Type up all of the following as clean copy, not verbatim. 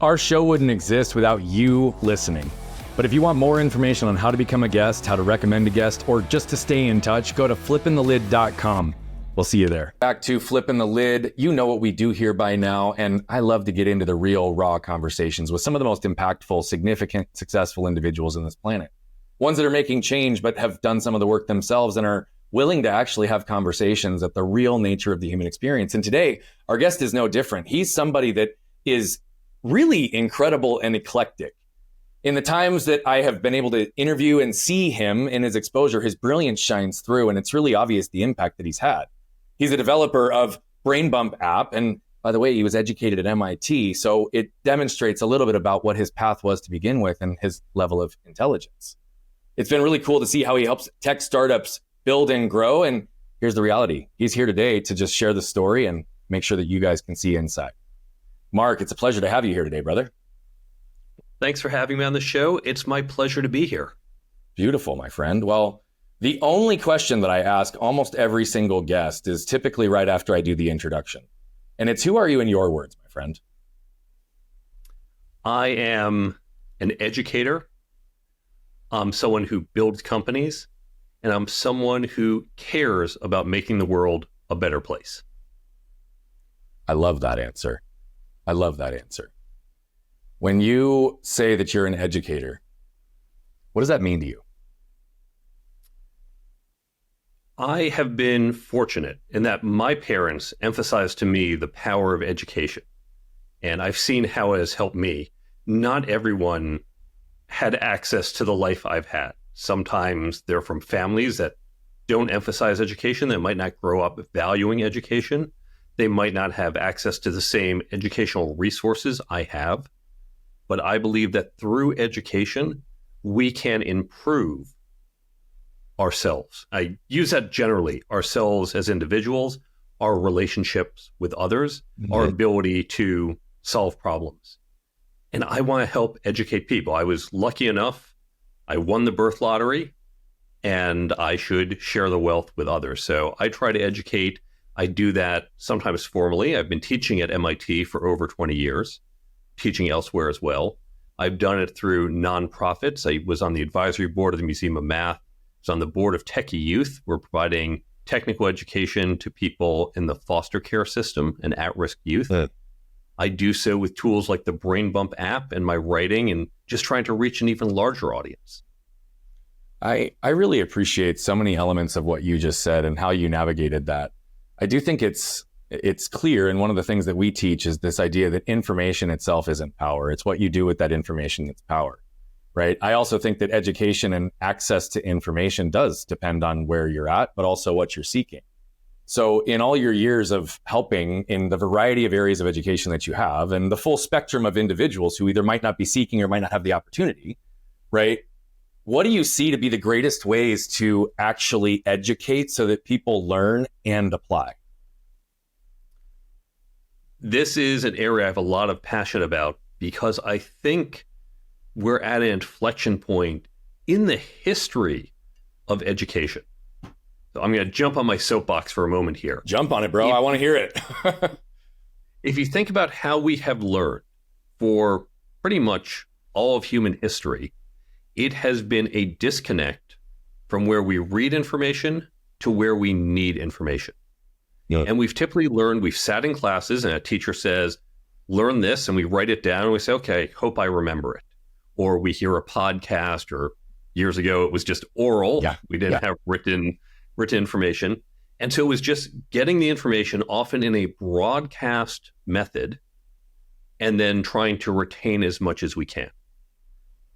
Our show wouldn't exist without you listening. But if you want more information on how to become a guest, how to recommend a guest, or just to stay in touch, go to flippinthelid.com. We'll see you there. Back to Flippin' the Lid. You know what we do here by now, and I love to get into the real, raw conversations with some of the most impactful, significant, successful individuals on this planet. Ones that are making change, but have done some of the work themselves and are willing to actually have conversations at the real nature of the human experience. And today, our guest is no different. He's somebody that is really incredible and eclectic. In the times that I have been able to interview and see him in his exposure, his brilliance shines through, and it's really obvious the impact that he's had. He's a developer of Brain Bump app, and by the way, he was educated at MIT, so it demonstrates a little bit about what his path was to begin with and his level of intelligence. It's been really cool to see how he helps tech startups build and grow, and here's the reality. He's here today to just share the story and make sure that you guys can see inside. Mark, it's a pleasure to have you here today, brother. Thanks for having me on the show. It's my pleasure to be here. Beautiful, my friend. Well, the only question that I ask almost every single guest is typically right after I do the introduction. And it's, who are you in your words, my friend? I am an educator. I'm someone who builds companies, and I'm someone who cares about making the world a better place. I love that answer. I love that answer. When you say that you're an educator, what does that mean to you? I have been fortunate in that my parents emphasized to me the power of education, and I've seen how it has helped me. Not everyone had access to the life I've had. Sometimes they're from families that don't emphasize education, that might not grow up valuing education. They might not have access to the same educational resources I have. But I believe that through education, we can improve ourselves. I use that generally, ourselves as individuals, our relationships with others, our ability to solve problems. And I want to help educate people. I was lucky enough, I won the birth lottery, and I should share the wealth with others. So I try to educate. I do that sometimes formally. I've been teaching at MIT for over 20 years. Teaching elsewhere as well. I've done it through nonprofits. I was on the advisory board of the Museum of Math. I was on the board of Techie Youth. We're providing technical education to people in the foster care system and at-risk youth. I do so with tools like the Brain Bump app and my writing, and just trying to reach an even larger audience. I really appreciate so many elements of what you just said and how you navigated that. I do think it's clear, and one of the things that we teach is this idea that information itself isn't power. It's what you do with that information that's power, right? I also think that education and access to information does depend on where you're at, but also what you're seeking. So in all your years of helping in the variety of areas of education that you have, and the full spectrum of individuals who either might not be seeking or might not have the opportunity, right? What do you see to be the greatest ways to actually educate so that people learn and apply? This is an area I have a lot of passion about because I think we're at an inflection point in the history of education. So I'm going to jump on my soapbox for a moment here. Jump on it, bro. I want to hear it. If you think about how we have learned for pretty much all of human history, it has been a disconnect from where we read information to where we need information. Yeah. And we've typically learned, we've sat in classes and a teacher says, learn this, and we write it down and we say, okay, hope I remember it. Or we hear a podcast, or years ago, it was just oral. Yeah. We didn't have written information. And so it was just getting the information often in a broadcast method and then trying to retain as much as we can.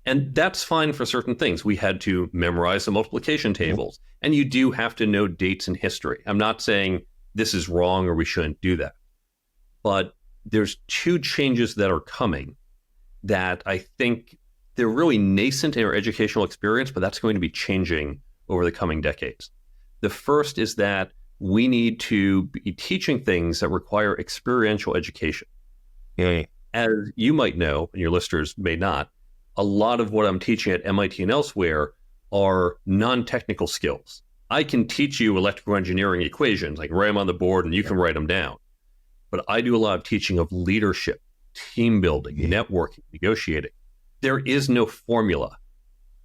And that's fine for certain things. We had to memorize the multiplication tables, and you do have to know dates in history. I'm not saying this is wrong or we shouldn't do that. But there's two changes that are coming that I think they're really nascent in our educational experience, but that's going to be changing over the coming decades. The first is that we need to be teaching things that require experiential education. Yeah. As you might know, and your listeners may not, a lot of what I'm teaching at MIT and elsewhere are non-technical skills. I can teach you electrical engineering equations, like write them on the board and you can write them down. But I do a lot of teaching of leadership, team building, networking, negotiating. There is no formula.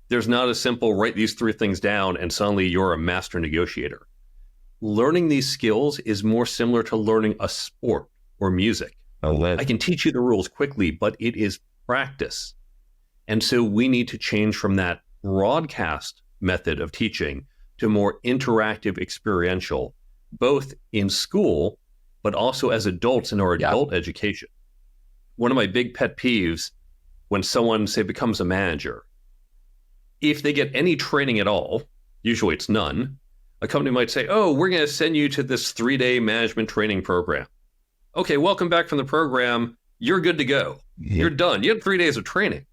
There's not a simple write these 3 things down and suddenly you're a master negotiator. Learning these skills is more similar to learning a sport or music. I can teach you the rules quickly, but it is practice. And so we need to change from that broadcast method of teaching to more interactive, experiential, both in school, but also as adults in our adult education. One of my big pet peeves when someone, say, becomes a manager, if they get any training at all, usually it's none, a company might say, oh, we're going to send you to this 3-day management training program. Okay, welcome back from the program. You're good to go. You're done. You had 3 days of training.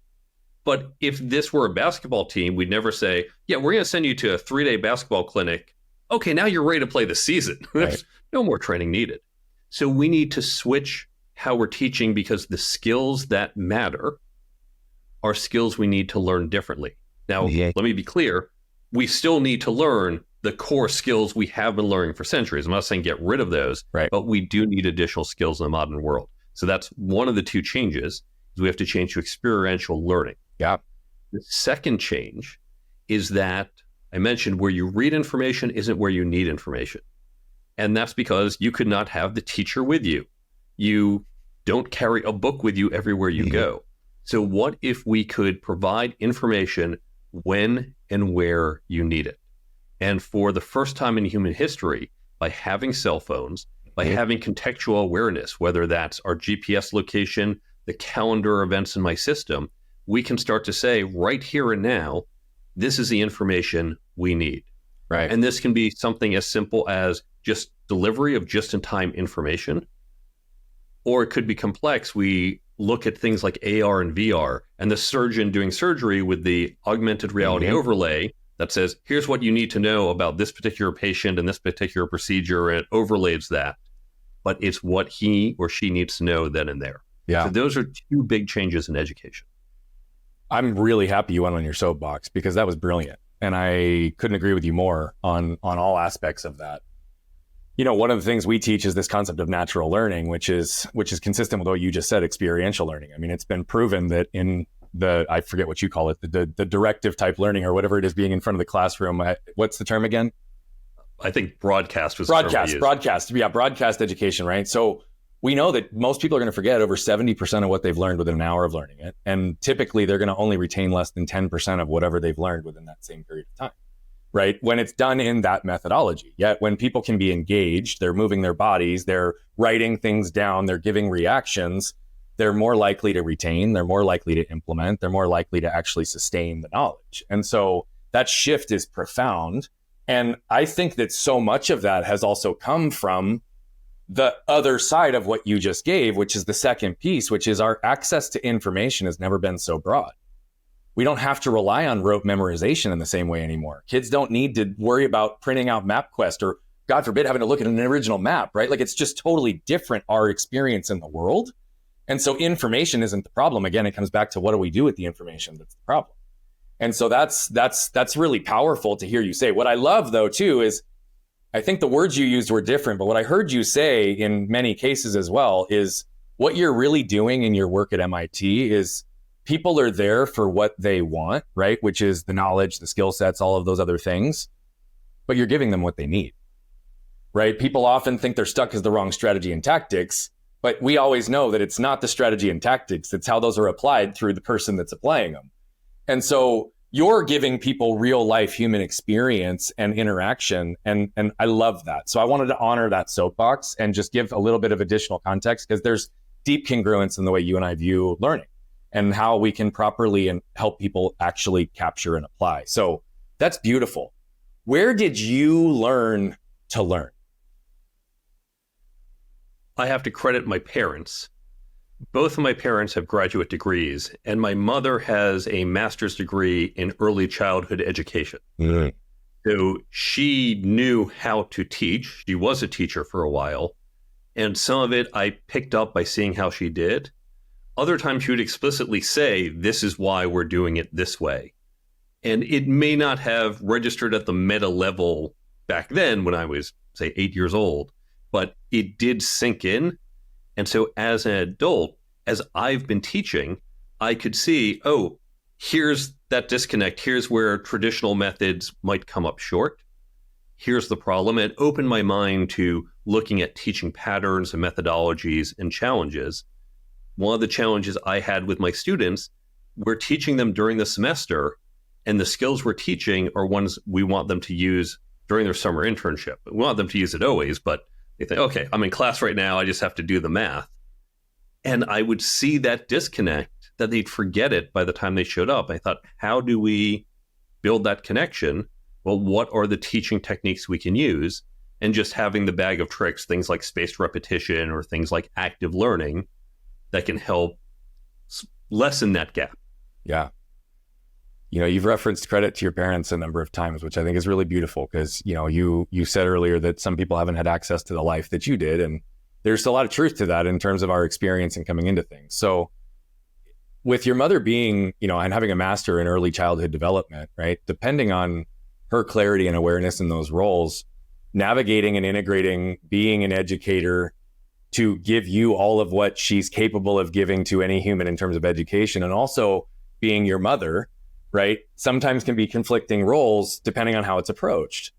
But if this were a basketball team, we'd never say, yeah, we're going to send you to a 3-day basketball clinic. Okay, now you're ready to play the season. There's no more training needed. So we need to switch how we're teaching because the skills that matter are skills we need to learn differently. Now, let me be clear. We still need to learn the core skills we have been learning for centuries. I'm not saying get rid of those, but we do need additional skills in the modern world. So that's one of the 2 changes is we have to change to experiential learning. The second change is that I mentioned where you read information isn't where you need information. And that's because you could not have the teacher with you. You don't carry a book with you everywhere you go. So what if we could provide information when and where you need it? And for the first time in human history, by having cell phones, by having contextual awareness, whether that's our GPS location, the calendar events in my system, we can start to say right here and now, this is the information we need. And this can be something as simple as just delivery of just-in-time information, or it could be complex. We look at things like AR and VR, and the surgeon doing surgery with the augmented reality overlay that says, here's what you need to know about this particular patient and this particular procedure, and it overlays that. But it's what he or she needs to know then and there. So those are 2 big changes in education. I'm really happy you went on your soapbox because that was brilliant. And I couldn't agree with you more on all aspects of that. You know, one of the things we teach is this concept of natural learning, which is consistent with what you just said, experiential learning. I mean, it's been proven that in I forget what you call it, the directive type learning or whatever it is, being in front of the classroom. What's the term again? I think broadcast was broadcast. Yeah, broadcast education, right? So we know that most people are going to forget over 70% of what they've learned within an hour of learning it. And typically they're going to only retain less than 10% of whatever they've learned within that same period of time, right? When it's done in that methodology. Yet when people can be engaged, they're moving their bodies, they're writing things down, they're giving reactions, they're more likely to retain, they're more likely to implement, they're more likely to actually sustain the knowledge. And so that shift is profound. And I think that so much of that has also come from the other side of what you just gave, which is the second piece, which is our access to information has never been so broad. We don't have to rely on rote memorization in the same way anymore. Kids don't need to worry about printing out MapQuest or, God forbid, having to look at an original map, right? Like, it's just totally different, our experience in the world. And so information isn't the problem. Again, it comes back to what do we do with the information that's the problem. And so that's really powerful to hear you say. What I love, though, too, is I think the words you used were different, but what I heard you say in many cases as well is what you're really doing in your work at MIT is people are there for what they want, right? Which is the knowledge, the skill sets, all of those other things, but you're giving them what they need, right? People often think they're stuck as the wrong strategy and tactics, but we always know that it's not the strategy and tactics. It's how those are applied through the person that's applying them. And so you're giving people real life human experience and interaction. And I love that. So I wanted to honor that soapbox and just give a little bit of additional context because there's deep congruence in the way you and I view learning and how we can properly and help people actually capture and apply. So that's beautiful. Where did you learn to learn? I have to credit my parents. Both of my parents have graduate degrees, and my mother has a master's degree in early childhood education. So she knew how to teach. She was a teacher for a while, and some of it I picked up by seeing how she did. Other times she would explicitly say, this is why we're doing it this way. And it may not have registered at the meta level back then when I was, say, 8 years old, but it did sink in. And so as an adult, as I've been teaching, I could see, oh, here's that disconnect. Here's where traditional methods might come up short. Here's the problem. It opened my mind to looking at teaching patterns and methodologies and challenges. One of the challenges I had with my students, we're teaching them during the semester, and the skills we're teaching are ones we want them to use during their summer internship. We want them to use it always, but they think, okay, I'm in class right now, I just have to do the math. And I would see that disconnect, that they'd forget it by the time they showed up. I thought, how do we build that connection? Well, what are the teaching techniques we can use? And just having the bag of tricks, things like spaced repetition or things like active learning that can help lessen that gap. Yeah. You've referenced credit to your parents a number of times, which I think is really beautiful because, you said earlier that some people haven't had access to the life that you did. And there's a lot of truth to that in terms of our experience and coming into things. So with your mother being, and having a master in early childhood development, right? Depending on her clarity and awareness in those roles, navigating and integrating, being an educator to give you all of what she's capable of giving to any human in terms of education, and also being your mother, right? Sometimes can be conflicting roles depending on how it's approached.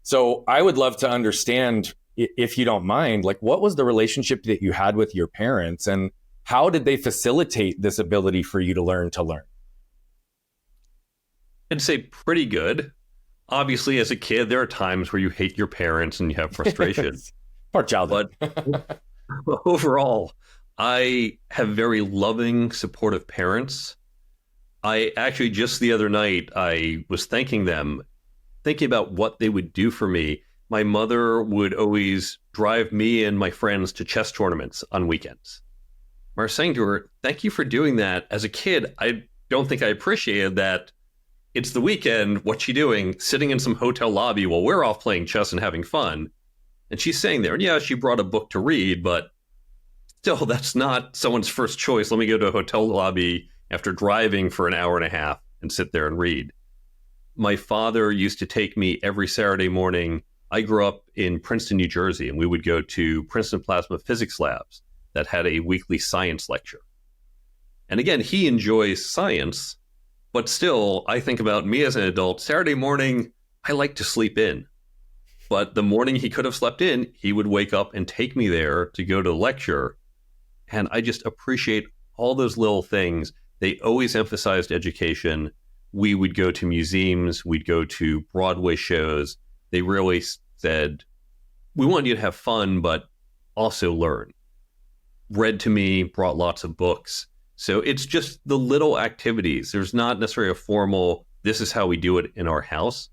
So I would love to understand, if you don't mind, like, what was the relationship that you had with your parents, and how did they facilitate this ability for you to learn? I'd say pretty good. Obviously, as a kid, there are times where you hate your parents and you have frustration. Part childhood. But overall, I have very loving, supportive parents. I actually, just the other night, I was thanking them, thinking about what they would do for me. My mother would always drive me and my friends to chess tournaments on weekends. I was saying to her, thank you for doing that. As a kid, I don't think I appreciated that. It's the weekend. What's she doing? Sitting in some hotel lobby while we're off playing chess and having fun. And she's saying there, and yeah, she brought a book to read, but still, that's not someone's first choice. Let me go to a hotel lobby after driving for an hour and a half and sit there and read. My father used to take me every Saturday morning. I grew up in Princeton, New Jersey, and we would go to Princeton Plasma Physics Labs that had a weekly science lecture. And again, he enjoys science, but still, I think about me as an adult. Saturday morning, I like to sleep in. But the morning he could have slept in, he would wake up and take me there to go to the lecture. And I just appreciate all those little things. They always emphasized education. We would go to museums. We'd go to Broadway shows. They really said, we want you to have fun, but also learn. Read to me, brought lots of books. So it's just the little activities. There's not necessarily a formal, this is how we do it in our house.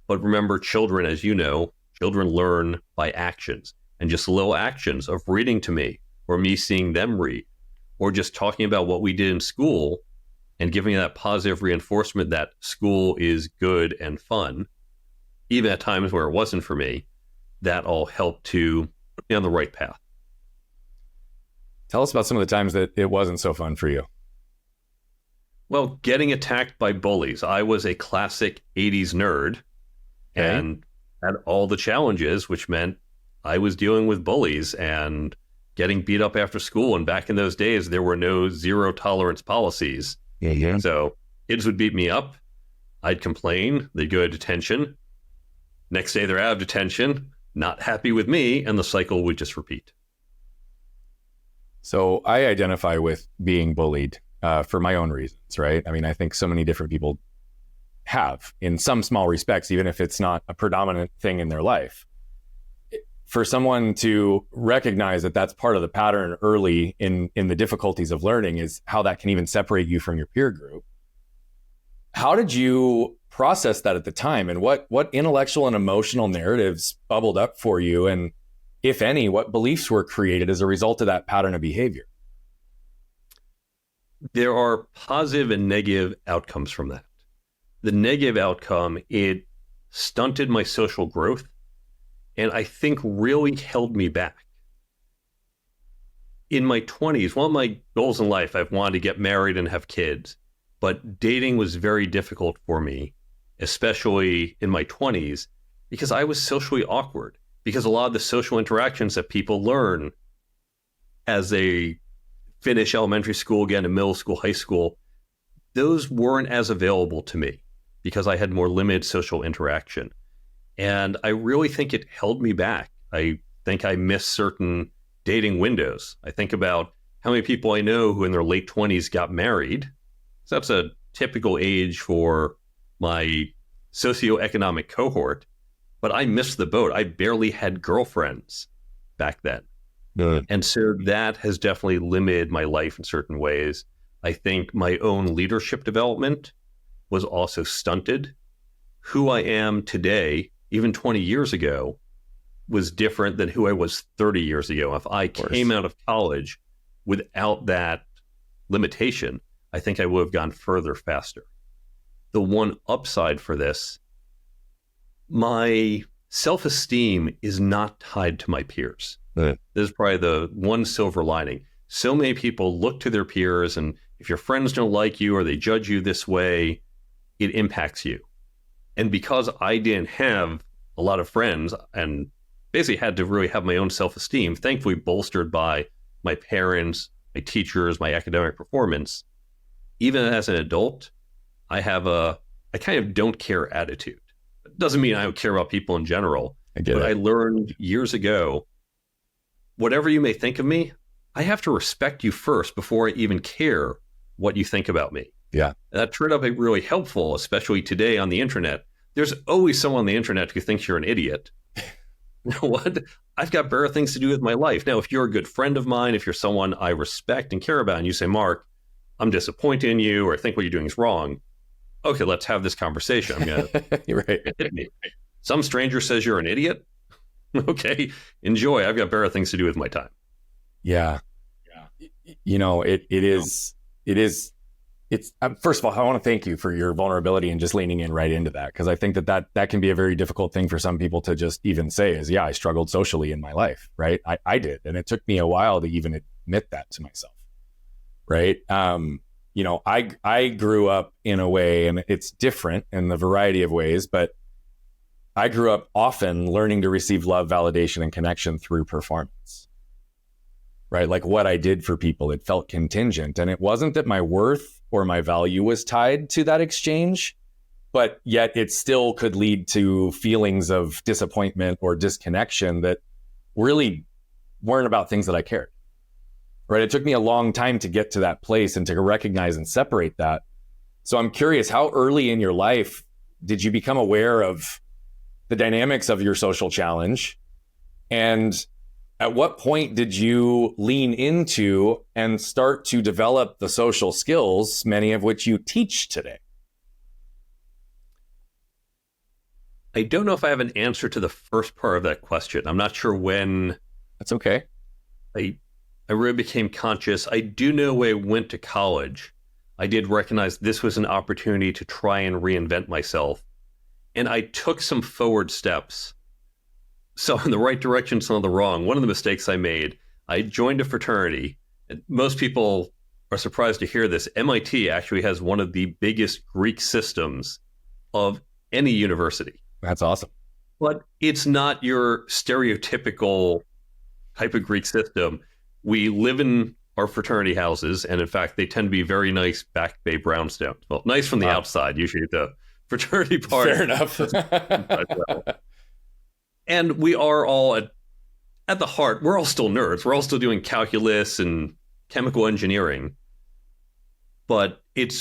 But remember, children, as you know, children learn by actions, and just little actions of reading to me, or me seeing them read, or just talking about what we did in school and giving that positive reinforcement that school is good and fun, even at times where it wasn't for me. That all helped to put me on the right path. Tell us about some of the times that it wasn't so fun for you. Well, getting attacked by bullies. I was a classic 80s nerd and had all the challenges, which meant I was dealing with bullies and getting beat up after school. And back in those days, there were no zero tolerance policies. Yeah. So kids would beat me up. I'd complain. They'd go to detention. Next day, they're out of detention, not happy with me, and the cycle would just repeat. So I identify with being bullied for my own reasons, right? I mean, I think so many different people have in some small respects, even if it's not a predominant thing in their life. For someone to recognize that that's part of the pattern early in the difficulties of learning is how that can even separate you from your peer group. How did you process that at the time? And what intellectual and emotional narratives bubbled up for you? And if any, what beliefs were created as a result of that pattern of behavior? There are positive and negative outcomes from that. The negative outcome, it stunted my social growth, and I think really held me back. In my 20s, one of my goals in life, I've wanted to get married and have kids, but dating was very difficult for me, especially in my 20s, because I was socially awkward. Because a lot of the social interactions that people learn as they finish elementary school again and middle school, high school, those weren't as available to me because I had more limited social interaction. And I really think it held me back. I think I missed certain dating windows. I think about how many people I know who in their late 20s got married. So that's a typical age for my socioeconomic cohort. But I missed the boat. I barely had girlfriends back then. Good. And so that has definitely limited my life in certain ways. I think my own leadership development was also stunted. Who I am today, even 20 years ago, was different than who I was 30 years ago. If I came out of college without that limitation, I think I would have gone further faster. The one upside for this, my self-esteem is not tied to my peers. Right. This is probably the one silver lining. So many people look to their peers, and if your friends don't like you or they judge you this way, it impacts you. And because I didn't have a lot of friends and basically had to really have my own self-esteem, thankfully bolstered by my parents, my teachers, my academic performance, even as an adult, I kind of don't care attitude. It doesn't mean I don't care about people in general. I learned years ago, whatever you may think of me, I have to respect you first before I even care what you think about me. Yeah. And that turned out to be really helpful, especially today on the internet. There's always someone on the internet who thinks you're an idiot. You know what? I've got better things to do with my life. Now, if you're a good friend of mine, if you're someone I respect and care about, and you say, Mark, I'm disappointed in you, or I think what you're doing is wrong. Okay, let's have this conversation. I'm going to hit me. Some stranger says you're an idiot. Okay, enjoy. I've got better things to do with my time. Yeah. You know, it's first of all, I want to thank you for your vulnerability and just leaning in right into that. Because I think that can be a very difficult thing for some people to just even say is, yeah, I struggled socially in my life, right? I did. And it took me a while to even admit that to myself, right? You know, I grew up in a way, and it's different in the variety of ways, but I grew up often learning to receive love, validation, and connection through performance, right? Like what I did for people, it felt contingent. And it wasn't that my worth or my value was tied to that exchange, but yet it still could lead to feelings of disappointment or disconnection that really weren't about things that I cared, right? It took me a long time to get to that place and to recognize and separate that. So I'm curious, how early in your life did you become aware of the dynamics of your social challenge? And at what point did you lean into and start to develop the social skills, many of which you teach today? I don't know if I have an answer to the first part of that question. I'm not sure when. That's okay. I really became conscious. I do know when I went to college, I did recognize this was an opportunity to try and reinvent myself. And I took some forward steps. So in the right direction, some of the wrong. One of the mistakes I made, I joined a fraternity. And most people are surprised to hear this. MIT actually has one of the biggest Greek systems of any university. That's awesome. But it's not your stereotypical type of Greek system. We live in our fraternity houses, and in fact, they tend to be very nice Back Bay brownstones. Well, nice from the outside, usually the fraternity part. Fair enough. And we are all at the heart, we're all still nerds. We're all still doing calculus and chemical engineering. But it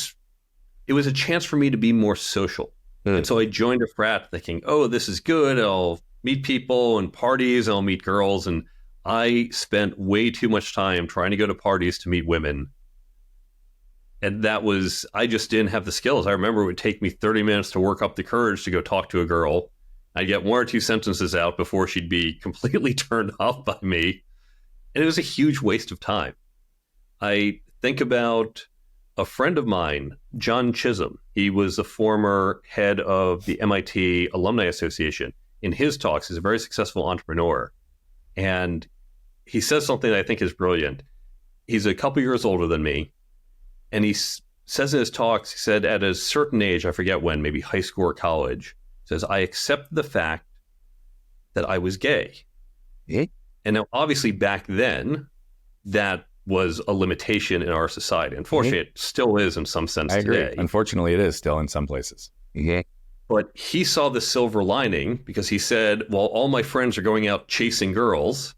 was a chance for me to be more social. And so I joined a frat thinking, oh, this is good. I'll meet people and parties. I'll meet girls. And I spent way too much time trying to go to parties to meet women. And I just didn't have the skills. I remember it would take me 30 minutes to work up the courage to go talk to a girl. I'd get one or two sentences out before she'd be completely turned off by me. And it was a huge waste of time. I think about a friend of mine, John Chisholm. He was a former head of the MIT Alumni Association. In his talks, he's a very successful entrepreneur. And he says something that I think is brilliant. He's a couple years older than me. And he says in his talks, he said at a certain age, I forget when, maybe high school or college, says, I accept the fact that I was gay. And now, obviously, back then, that was a limitation in our society. Unfortunately, it still is in some sense I agree. today. Unfortunately, it is still in some places. But he saw the silver lining because he said, well, all my friends are going out chasing girls.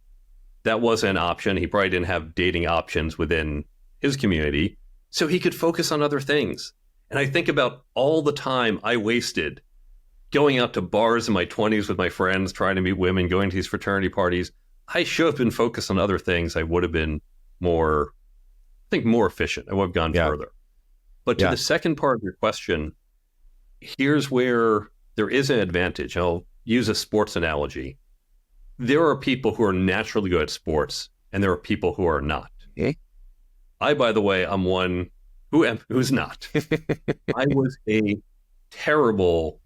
That wasn't an option. He probably didn't have dating options within his community. So he could focus on other things. And I think about all the time I wasted going out to bars in my 20s with my friends, trying to meet women, going to these fraternity parties. I should have been focused on other things. I would have been more efficient. I would have gone further. But to the second part of your question, here's where there is an advantage. I'll use a sports analogy. There are people who are naturally good at sports, and there are people who are not. I, by the way, I'm one who's not. I was a terrible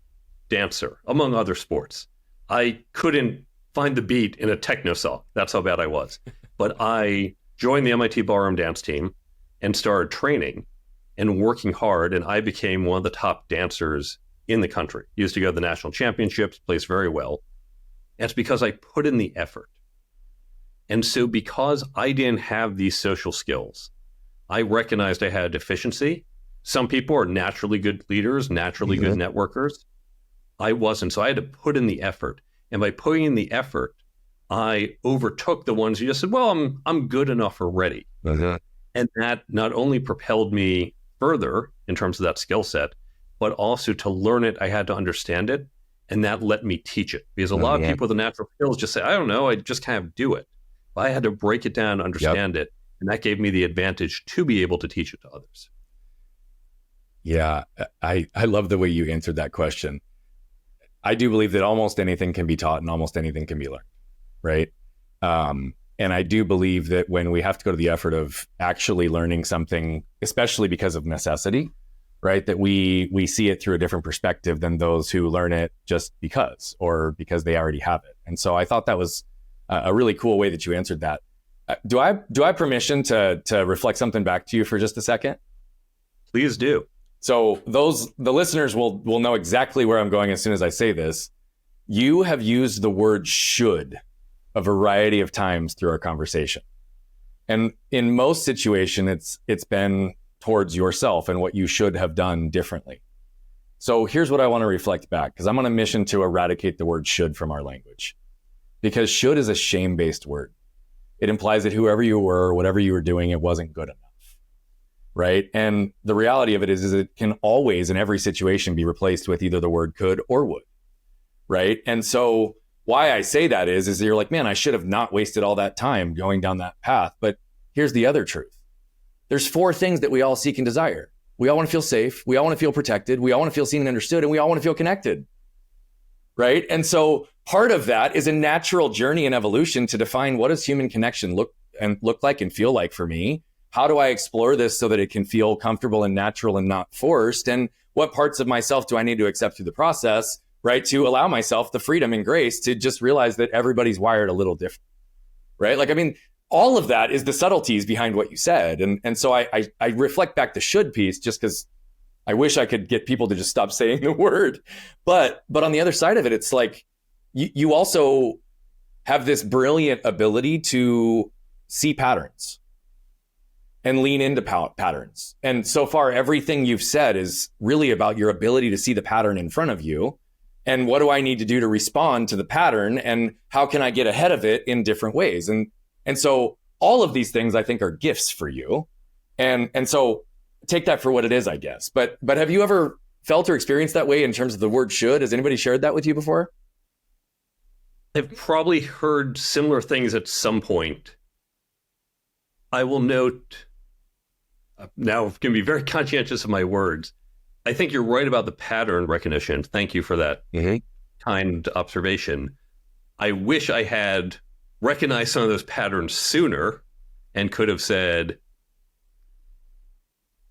dancer, among other sports. I couldn't find the beat in a techno song. That's how bad I was. But I joined the MIT ballroom dance team and started training and working hard, and I became one of the top dancers in the country. Used to go to the national championships, plays very well. And it's because I put in the effort. And so because I didn't have these social skills, I recognized I had a deficiency. Some people are naturally good leaders, naturally good networkers. I wasn't. So I had to put in the effort. And by putting in the effort, I overtook the ones who just said, well, I'm good enough already. And that not only propelled me further in terms of that skill set, but also to learn it, I had to understand it. And that let me teach it. Because a lot of people with the natural skills just say, I don't know, I just kind of do it. But I had to break it down, understand it. And that gave me the advantage to be able to teach it to others. Yeah, I love the way you answered that question. I do believe that almost anything can be taught and almost anything can be learned, right? And I do believe that when we have to go to the effort of actually learning something, especially because of necessity, right, that we see it through a different perspective than those who learn it just because, or because they already have it. And so I thought that was a really cool way that you answered that. Do I have permission to reflect something back to you for just a second? Please do. So the listeners will know exactly where I'm going as soon as I say this. You have used the word should a variety of times through our conversation. And in most situations, it's been towards yourself and what you should have done differently. So here's what I want to reflect back, because I'm on a mission to eradicate the word should from our language. Because should is a shame-based word. It implies that whoever you were, whatever you were doing, it wasn't good enough, right? And the reality of it is it can always, in every situation, be replaced with either the word could or would, right? And so why I say that is you're like, man, I should have not wasted all that time going down that path. But here's the other truth. There's 4 things that we all seek and desire. We all want to feel safe. We all want to feel protected. We all want to feel seen and understood. And we all want to feel connected, right? And so part of that is a natural journey in evolution to define what does human connection look like and feel like for me? How do I explore this so that it can feel comfortable and natural and not forced? And what parts of myself do I need to accept through the process, right? To allow myself the freedom and grace to just realize that everybody's wired a little different, right? Like, I mean, all of that is the subtleties behind what you said. And so I reflect back the should piece just because I wish I could get people to just stop saying the word. But on the other side of it, it's like, you also have this brilliant ability to see patterns and lean into patterns. And so far, everything you've said is really about your ability to see the pattern in front of you. And what do I need to do to respond to the pattern? And how can I get ahead of it in different ways? And so all of these things, I think, are gifts for you. And so take that for what it is, I guess. But have you ever felt or experienced that way in terms of the word should? Has anybody shared that with you before? I've probably heard similar things at some point. I will note, now I'm going to be very conscientious of my words. I think you're right about the pattern recognition. Thank you for that kind observation. I wish I had recognized some of those patterns sooner and could have said,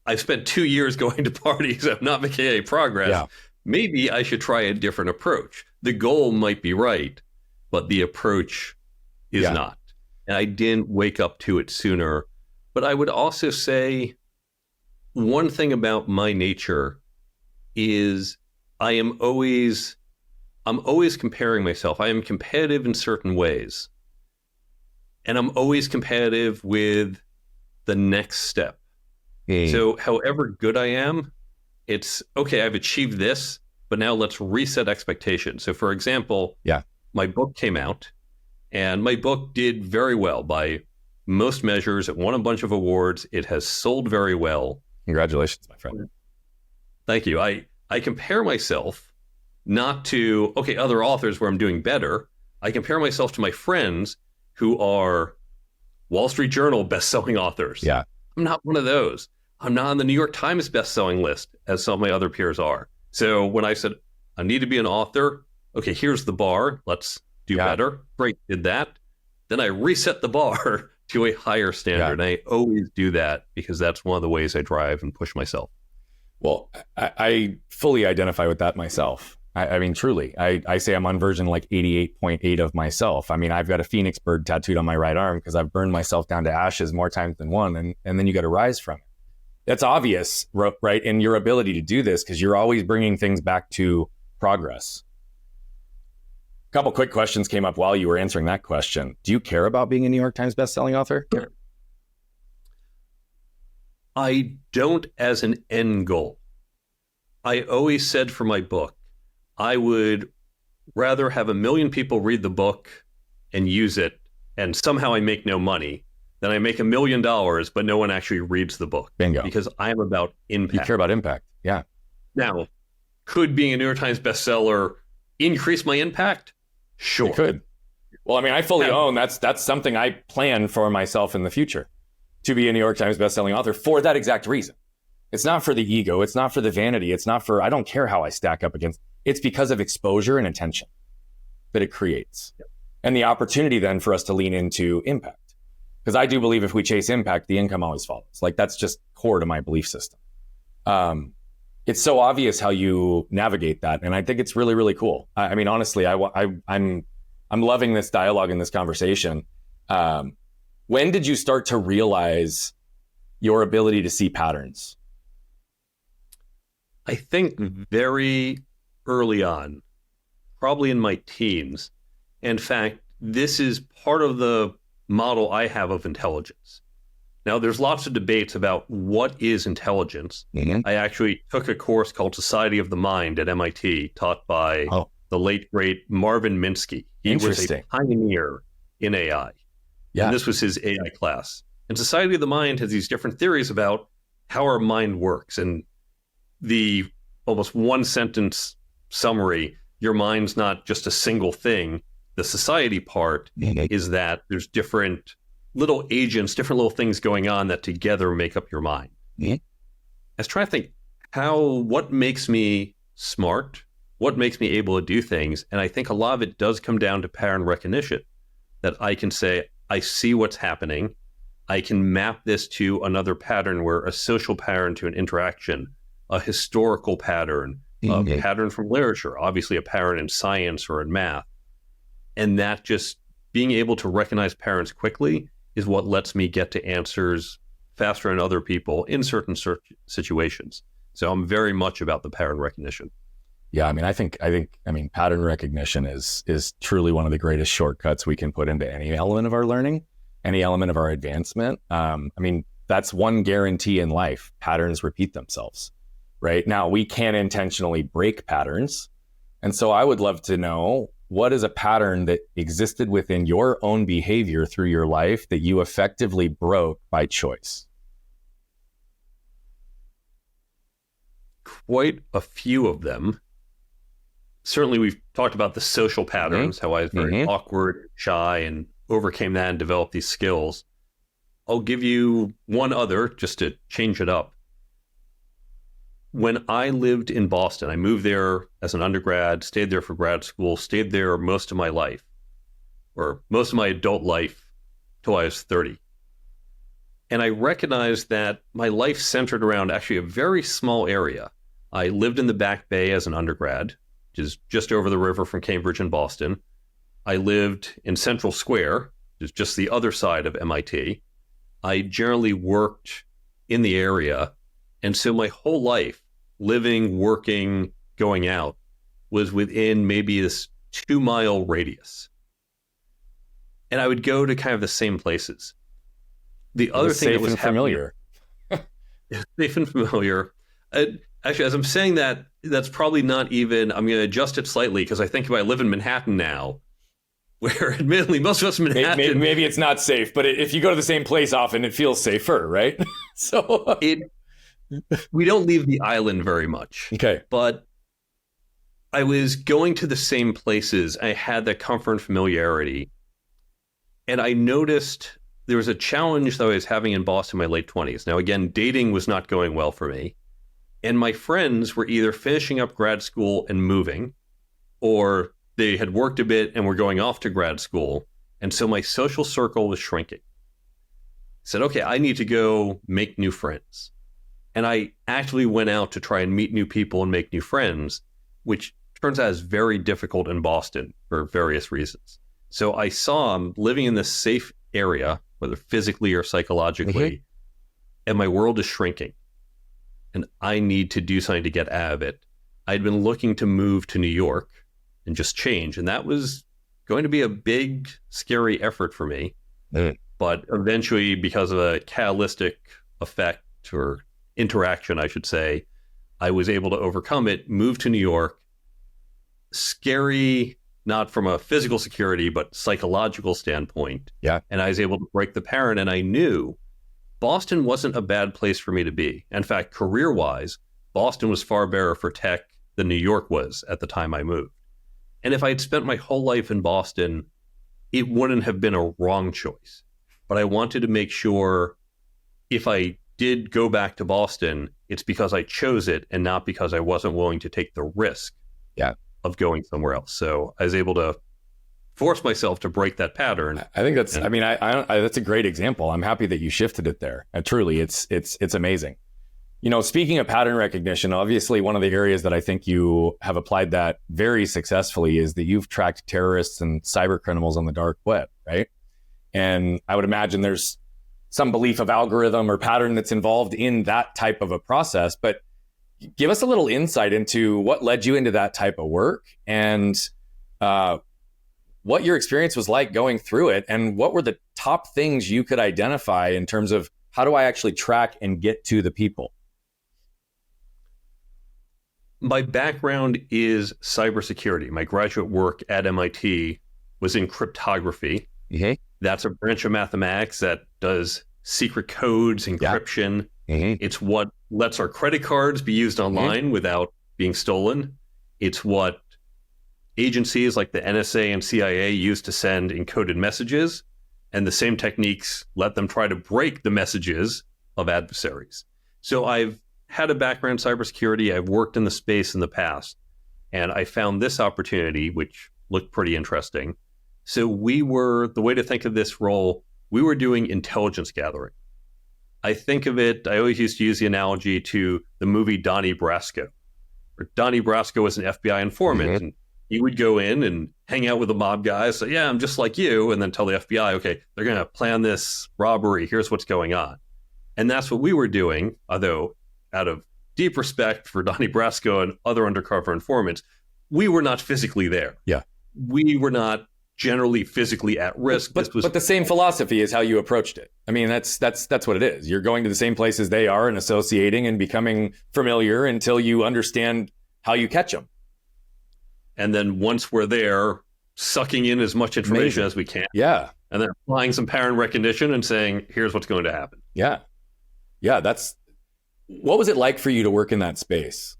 I've spent 2 years going to parties. I'm not making any progress. Yeah. Maybe I should try a different approach. The goal might be right, but the approach is not. And I didn't wake up to it sooner. But I would also say one thing about my nature is I'm always comparing myself. I am competitive in certain ways. And I'm always competitive with the next step. So however good I am, it's okay, I've achieved this, but now let's reset expectations. So for example, my book came out and my book did very well by most measures. It won a bunch of awards. It has sold very well. Congratulations, my friend. Thank you. I compare myself not to, other authors where I'm doing better. I compare myself to my friends who are Wall Street Journal best-selling authors. Yeah. I'm not one of those. I'm not on the New York Times best-selling list as some of my other peers are. So when I said, I need to be an author, okay, here's the bar. Let's do better. Great, did that. Then I reset the bar to a higher standard. And I always do that because that's one of the ways I drive and push myself. Well, I fully identify with that myself. I mean, truly, I say I'm on version like 88.8 of myself. I mean, I've got a phoenix bird tattooed on my right arm because I've burned myself down to ashes more times than one. And then you got to rise from it. That's obvious, right? In your ability to do this, because you're always bringing things back to progress. A couple quick questions came up while you were answering that question. Do you care about being a New York Times bestselling author? I don't as an end goal. I always said for my book, I would rather have 1 million people read the book and use it, and somehow I make no money, than I make $1 million, but no one actually reads the book. Bingo. Because I'm about impact. You care about impact. Yeah. Now, could being a New York Times bestseller increase my impact? Sure. It could. Well, I mean, I fully own that's something I plan for myself in the future, to be a New York Times bestselling author for that exact reason. It's not for the ego. It's not for the vanity. It's not for, I don't care how I stack up against, it's because of exposure and attention that it creates. Yep. And the opportunity then for us to lean into impact. Because I do believe if we chase impact, the income always follows. Like that's just core to my belief system. It's so obvious how you navigate that. And I think it's really, really cool. I mean, honestly, I'm loving this dialogue and this conversation. When did you start to realize your ability to see patterns? I think very early on, probably in my teens. In fact, this is part of the model I have of intelligence. Now, there's lots of debates about what is intelligence. Mm-hmm. I actually took a course called Society of the Mind at MIT, taught by the late, great Marvin Minsky. He was a pioneer in AI. Yeah. And this was his AI class. And Society of the Mind has these different theories about how our mind works. And the almost one sentence summary, your mind's not just a single thing. The society part is that there's different little agents, different little things going on that together make up your mind. I was trying to think what makes me smart, what makes me able to do things. And I think a lot of it does come down to pattern recognition, that I can say, I see what's happening. I can map this to another pattern, where a social pattern to an interaction, a historical pattern, a pattern from literature, obviously a pattern in science or in math. And that just being able to recognize patterns quickly is what lets me get to answers faster than other people in certain situations. So I'm very much about the pattern recognition. Yeah, I mean, I think pattern recognition is truly one of the greatest shortcuts we can put into any element of our learning, any element of our advancement. I mean, that's one guarantee in life. Patterns repeat themselves, right? Now, we can't intentionally break patterns. And so I would love to know, what is a pattern that existed within your own behavior through your life that you effectively broke by choice? Quite a few of them. Certainly, we've talked about the social patterns, how I was very awkward, shy, and overcame that and developed these skills. I'll give you one other just to change it up. When I lived in Boston, I moved there as an undergrad, stayed there for grad school, stayed there most of my life, or most of my adult life till I was 30. And I recognized that my life centered around actually a very small area. I lived in the Back Bay as an undergrad, which is just over the river from Cambridge and Boston. I lived in Central Square, which is just the other side of MIT. I generally worked in the area. And so my whole life, living, working, going out, was within maybe this 2-mile radius. And I would go to kind of the same places. The other thing that was safe and familiar. Safe and familiar. Actually, as I'm saying that, that's probably not even, I'm going to adjust it slightly because I think if I live in Manhattan now, where admittedly most of us in Manhattan. Maybe it's not safe, but if you go to the same place often, it feels safer, right? So we don't leave the island very much. Okay. But I was going to the same places. I had that comfort and familiarity. And I noticed there was a challenge that I was having in Boston in my late 20s. Now, again, dating was not going well for me. And my friends were either finishing up grad school and moving, or they had worked a bit and were going off to grad school. And so my social circle was shrinking. I said, okay, I need to go make new friends. And I actively went out to try and meet new people and make new friends, which turns out is very difficult in Boston for various reasons. So I saw I'm living in this safe area, whether physically or psychologically, and my world is shrinking. And I need to do something to get out of it. I'd been looking to move to New York and just change. And that was going to be a big, scary effort for me. But eventually, because of a catalytic effect or interaction, I should say, I was able to overcome it, move to New York. Scary, not from a physical security, but psychological standpoint. Yeah. And I was able to break the pattern. And I knew Boston wasn't a bad place for me to be. In fact, career-wise, Boston was far better for tech than New York was at the time I moved. And if I had spent my whole life in Boston, it wouldn't have been a wrong choice. But I wanted to make sure if I did go back to Boston, it's because I chose it and not because I wasn't willing to take the risk of going somewhere else. So I was able to force myself to break that pattern. I think that's, I mean, I that's a great example. I'm happy that you shifted it there. And truly, it's amazing. You know, speaking of pattern recognition, obviously one of the areas that I think you have applied that very successfully is that you've tracked terrorists and cyber criminals on the dark web, right? And I would imagine there's some belief of algorithm or pattern that's involved in that type of a process. But give us a little insight into what led you into that type of work and what your experience was like going through it, and what were the top things you could identify in terms of how do I actually track and get to the people? My background is cybersecurity. My graduate work at MIT was in cryptography. That's a branch of mathematics that does secret codes, encryption. It's what lets our credit cards be used online without being stolen. It's what agencies like the NSA and CIA use to send encoded messages. And the same techniques let them try to break the messages of adversaries. So I've had a background in cybersecurity. I've worked in the space in the past, and I found this opportunity, which looked pretty interesting. So the way to think of this role, we were doing intelligence gathering. I think of it, I always used to use the analogy to the movie Donnie Brasco. Donnie Brasco was an FBI informant, and he would go in and hang out with the mob guys, say, yeah, I'm just like you, and then tell the FBI, okay, they're going to plan this robbery, here's what's going on. And that's what we were doing, although out of deep respect for Donnie Brasco and other undercover informants, we were not physically there. Yeah. We were not generally physically at risk. But the same philosophy is how you approached it. I mean, that's what it is. You're going to the same places they are and associating and becoming familiar until you understand how you catch them. And then once we're there, sucking in as much information as we can. Yeah. And then applying some pattern recognition and saying, here's what's going to happen. Yeah. Yeah. What was it like for you to work in that space?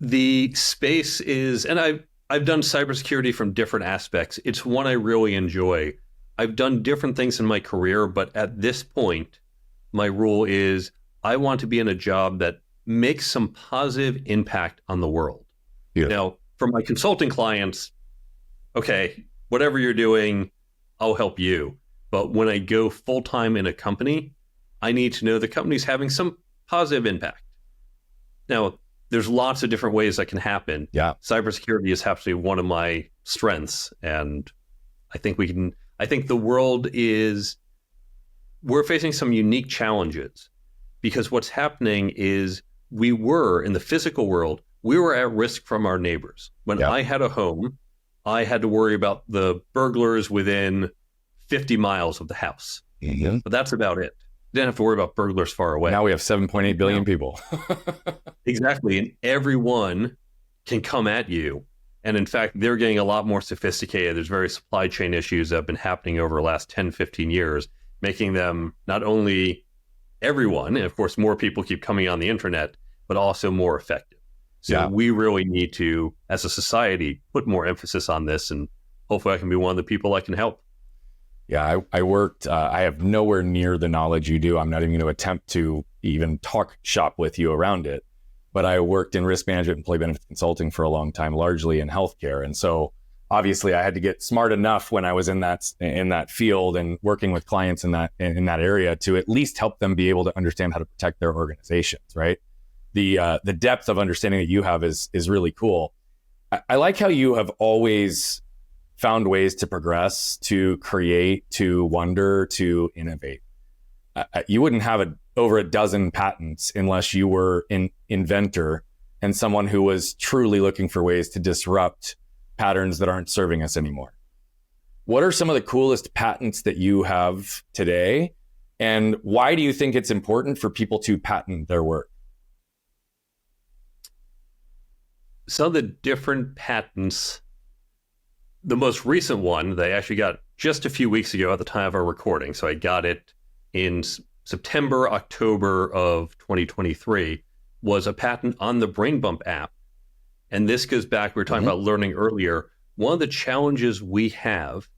The space is, and I've done cybersecurity from different aspects. It's one I really enjoy. I've done different things in my career, but at this point, my rule is I want to be in a job that makes some positive impact on the world. Yeah. Now, for my consulting clients, okay, whatever you're doing, I'll help you. But when I go full-time in a company, I need to know the company's having some positive impact. Now, there's lots of different ways that can happen. Yeah. Cybersecurity is absolutely one of my strengths. And I think the world we're facing some unique challenges, because what's happening is we were in the physical world, we were at risk from our neighbors. When I had a home, I had to worry about the burglars within 50 miles of the house. Mm-hmm. But that's about it. You didn't have to worry about burglars far away. Now we have 7.8 billion people. Exactly. And everyone can come at you. And in fact, they're getting a lot more sophisticated. There's various supply chain issues that have been happening over the last 10, 15 years, making them not only everyone, and of course, more people keep coming on the internet, but also more effective. So we really need to, as a society, put more emphasis on this. And hopefully I can be one of the people that can help. Yeah, I worked, I have nowhere near the knowledge you do. I'm not even going to attempt to even talk shop with you around it. But I worked in risk management and employee benefits consulting for a long time, largely in healthcare. And so obviously I had to get smart enough when I was in that field and working with clients in that area to at least help them be able to understand how to protect their organizations, right? The depth of understanding that you have is really cool. I like how you have always found ways to progress, to create, to wonder, to innovate. You wouldn't have over a dozen patents unless you were an inventor and someone who was truly looking for ways to disrupt patterns that aren't serving us anymore. What are some of the coolest patents that you have today? And why do you think it's important for people to patent their work? Some of the different patents, the most recent one that I actually got just a few weeks ago at the time of our recording, so I got it in September, October of 2023, was a patent on the Brain Bump app. And this goes back, we were talking about learning earlier. One of the challenges we have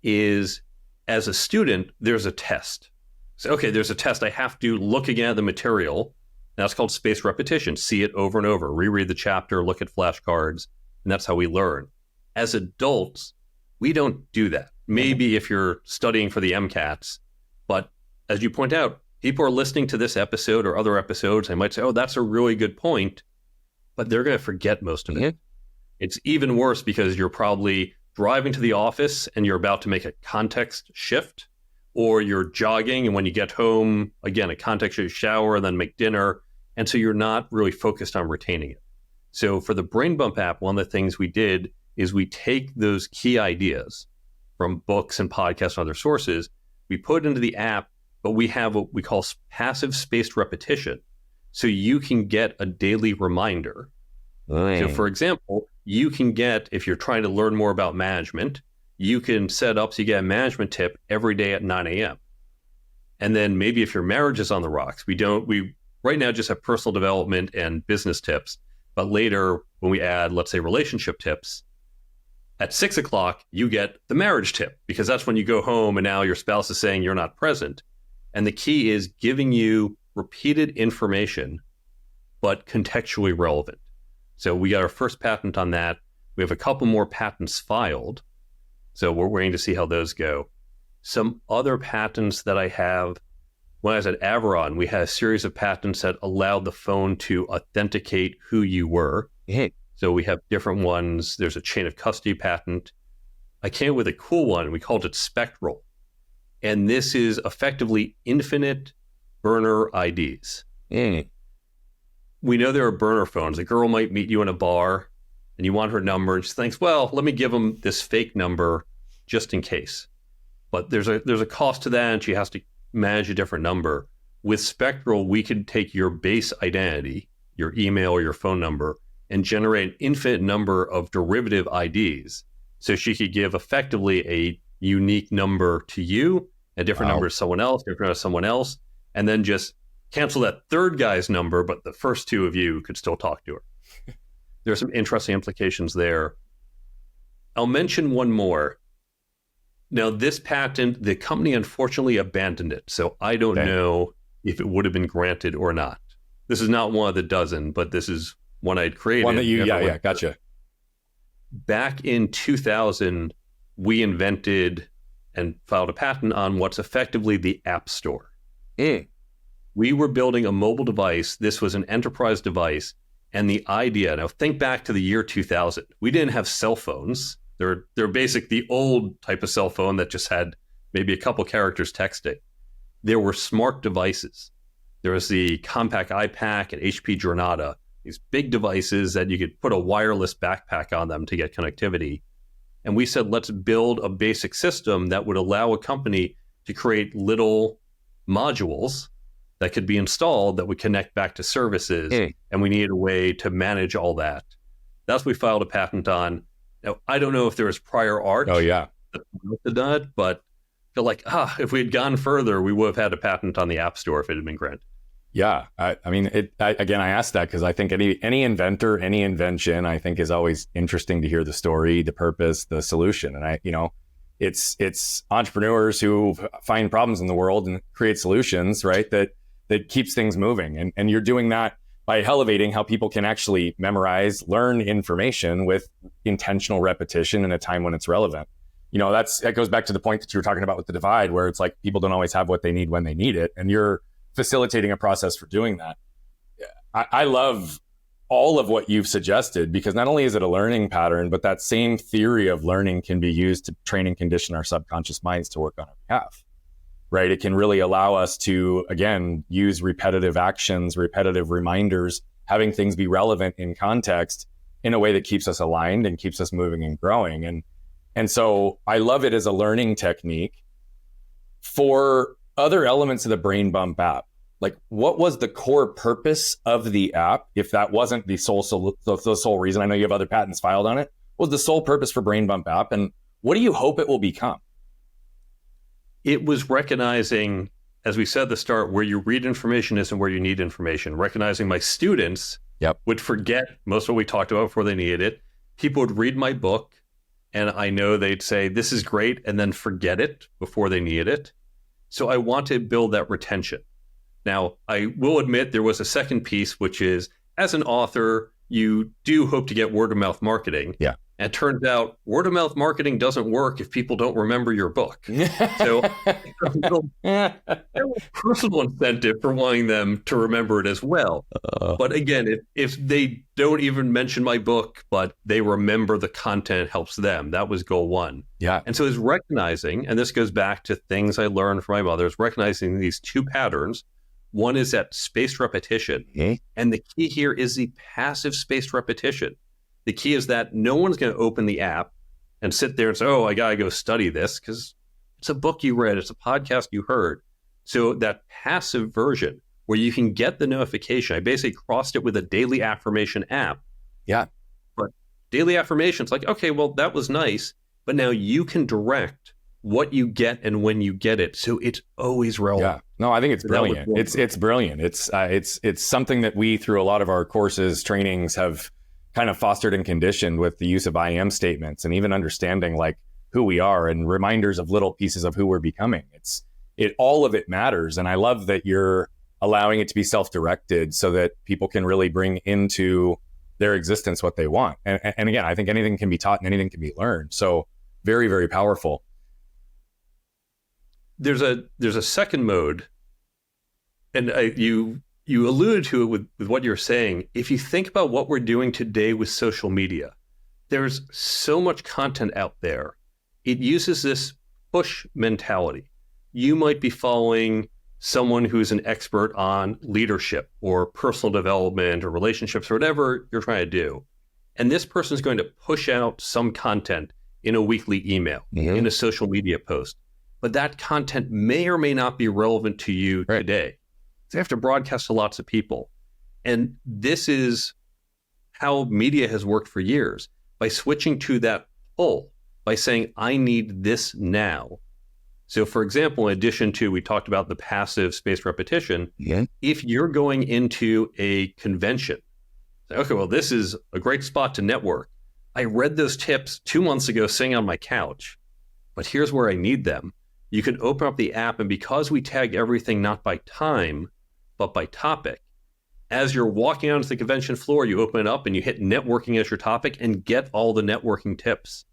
is, as a student, there's a test. So, okay, there's a test. I have to look again at the material. That's called spaced repetition. See it over and over, reread the chapter, look at flashcards, and that's how we learn. As adults, we don't do that. Maybe if you're studying for the MCATs, but as you point out, people are listening to this episode or other episodes. They might say, oh, that's a really good point, but they're going to forget most of it. It's even worse because you're probably driving to the office and you're about to make a context shift, or you're jogging and when you get home, again, a context shift, shower, and then make dinner. And so you're not really focused on retaining it. So for the Brain Bump app, one of the things we did is we take those key ideas from books and podcasts and other sources, we put it into the app, but we have what we call passive spaced repetition. So you can get a daily reminder. So for example, you can get, if you're trying to learn more about management, you can set up so you get a management tip every day at 9 a.m. And then maybe if your marriage is on the rocks, we right now just have personal development and business tips. But later when we add, let's say, relationship tips, at 6 o'clock, you get the marriage tip because that's when you go home and now your spouse is saying you're not present. And the key is giving you repeated information, but contextually relevant. So we got our first patent on that. We have a couple more patents filed. So we're waiting to see how those go. Some other patents that I have, when I was at Averon, we had a series of patents that allowed the phone to authenticate who you were. So we have different ones. There's a chain of custody patent. I came up with a cool one. We called it Spectral. And this is effectively infinite burner IDs. We know there are burner phones. A girl might meet you in a bar and you want her number and she thinks, well, let me give them this fake number just in case. But there's a cost to that and she has to manage a different number. With Spectral, we could take your base identity, your email or your phone number, and generate an infinite number of derivative IDs. So she could give effectively a unique number to you, a different number to someone else, different number to someone else, and then just cancel that third guy's number, but the first two of you could still talk to her. There are some interesting implications there. I'll mention one more. Now, this patent, the company unfortunately abandoned it, so I don't know if it would have been granted or not. This is not one of the dozen, but this is one I'd created. One that you, gotcha. Back in 2000, we invented and filed a patent on what's effectively the App Store. We were building a mobile device. This was an enterprise device. And the idea, now think back to the year 2000. We didn't have cell phones. They're basic, the old type of cell phone that just had maybe a couple characters texting. There were smart devices. There was the compact iPac and HP Jornada, these big devices that you could put a wireless backpack on them to get connectivity. And we said, let's build a basic system that would allow a company to create little modules that could be installed that would connect back to services. And we needed a way to manage all that. That's what we filed a patent on. Now, I don't know if there was prior art that done it, but I feel like, if we had gone further, we would have had a patent on the App Store if it had been granted. Yeah. I asked that because I think any inventor, any invention, I think is always interesting to hear the story, the purpose, the solution. And it's entrepreneurs who find problems in the world and create solutions, right? That keeps things moving. And you're doing that by elevating how people can actually memorize, learn information with intentional repetition in a time when it's relevant. That goes back to the point that you were talking about with the divide, where it's like people don't always have what they need when they need it. And you're facilitating a process for doing that. I love all of what you've suggested, because not only is it a learning pattern, but that same theory of learning can be used to train and condition our subconscious minds to work on our behalf, right? It can really allow us to, again, use repetitive actions, repetitive reminders, having things be relevant in context in a way that keeps us aligned and keeps us moving and growing. And so I love it as a learning technique. For other elements of the Brain Bump app, like what was the core purpose of the app? If that wasn't the sole reason, I know you have other patents filed on it. What was the sole purpose for Brain Bump app, and what do you hope it will become? It was recognizing, as we said at the start, where you read information isn't where you need information. Recognizing my students would forget most of what we talked about before they needed it. People would read my book, and I know they'd say, this is great, and then forget it before they needed it. So I want to build that retention. Now, I will admit there was a second piece, which is, as an author, you do hope to get word of mouth marketing. Yeah. And it turns out word of mouth marketing doesn't work if people don't remember your book. So a personal incentive for wanting them to remember it as well. But again, if they don't even mention my book, but they remember the content helps them, that was goal one. Yeah. And so it's recognizing, and this goes back to things I learned from my mother, is recognizing these two patterns. One is that spaced repetition. And the key here is the passive spaced repetition. The key is that no one's going to open the app and sit there and say, I got to go study this, because it's a book you read, it's a podcast you heard. So that passive version where you can get the notification, I basically crossed it with a daily affirmation app. Yeah. But daily affirmations, like, okay, well, that was nice, but now you can direct what you get and when you get it. So it's always relevant. Yeah. No, I think it's brilliant. It's brilliant. It's something that we, through a lot of our courses, trainings, have kind of fostered and conditioned with the use of I am statements, and even understanding like who we are and reminders of little pieces of who we're becoming. All of it matters. And I love that you're allowing it to be self-directed so that people can really bring into their existence what they want. And again, I think anything can be taught and anything can be learned. So very, very powerful. There's a second mode, and you alluded to it with what you're saying. If you think about what we're doing today with social media, there's so much content out there. It uses this push mentality. You might be following someone who's an expert on leadership or personal development or relationships or whatever you're trying to do. And this person is going to push out some content in a weekly email, in a social media post. But that content may or may not be relevant to you today. So you have to broadcast to lots of people. And this is how media has worked for years, by switching to that pull, by saying, I need this now. So for example, in addition to, we talked about the passive spaced repetition, if you're going into a convention, say, okay, well, this is a great spot to network. I read those tips 2 months ago sitting on my couch, but here's where I need them. You can open up the app, and because we tag everything not by time, but by topic, as you're walking onto the convention floor, you open it up and you hit networking as your topic and get all the networking tips.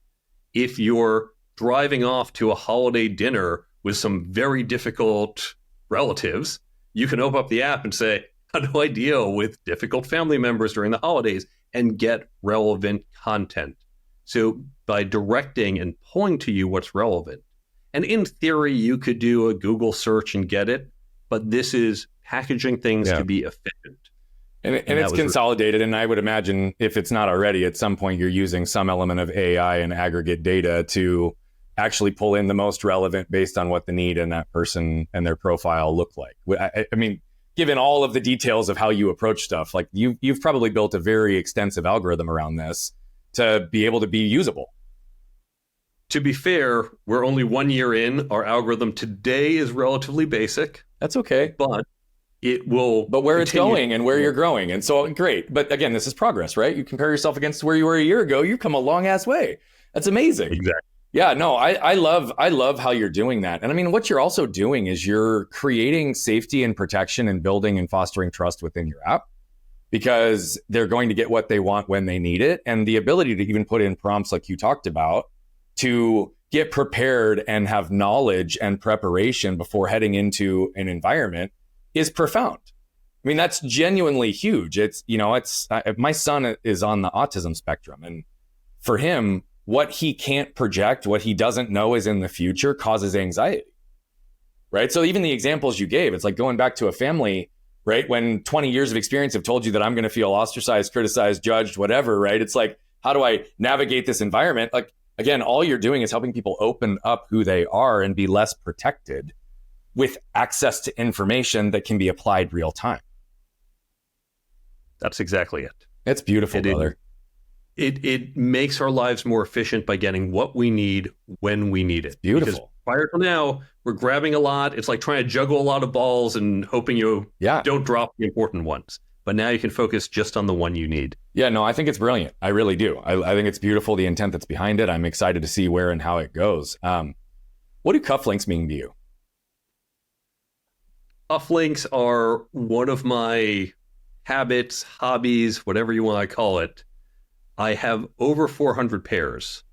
If you're driving off to a holiday dinner with some very difficult relatives, you can open up the app and say, how do I deal with difficult family members during the holidays, and get relevant content. So by directing and pulling to you what's relevant. And in theory, you could do a Google search and get it, but this is packaging things to be efficient. And it's consolidated. And I would imagine if it's not already, at some point you're using some element of AI and aggregate data to actually pull in the most relevant based on what the need in that person and their profile look like. I mean, given all of the details of how you approach stuff, like you've probably built a very extensive algorithm around this to be able to be usable. To be fair, we're only 1 year in. Our algorithm today is relatively basic. That's okay. But it will. But where it's going and where you're growing. And so great. But again, this is progress, right? You compare yourself against where you were a year ago, you've come a long ass way. That's amazing. Exactly. Yeah, no, I love how you're doing that. And I mean, what you're also doing is you're creating safety and protection and building and fostering trust within your app, because they're going to get what they want when they need it. And the ability to even put in prompts like you talked about to get prepared and have knowledge and preparation before heading into an environment is profound. I mean, that's genuinely huge. It's, my son is on the autism spectrum, and for him, what he can't project, what he doesn't know is in the future, causes anxiety, right? So even the examples you gave, it's like going back to a family, right? When 20 years of experience have told you that I'm going to feel ostracized, criticized, judged, whatever, right? It's like, how do I navigate this environment? Like, again, all you're doing is helping people open up who they are and be less protected with access to information that can be applied real time. That's exactly it. It's beautiful, brother. It makes our lives more efficient by getting what we need when we need it. Beautiful. Because prior to now, we're grabbing a lot. It's like trying to juggle a lot of balls and hoping you don't drop the important ones. But now you can focus just on the one you need. Yeah, no, I think it's brilliant. I really do. I think it's beautiful, the intent that's behind it. I'm excited to see where and how it goes. What do cufflinks mean to you? Cufflinks are one of my habits, hobbies, whatever you want to call it. I have over 400 pairs.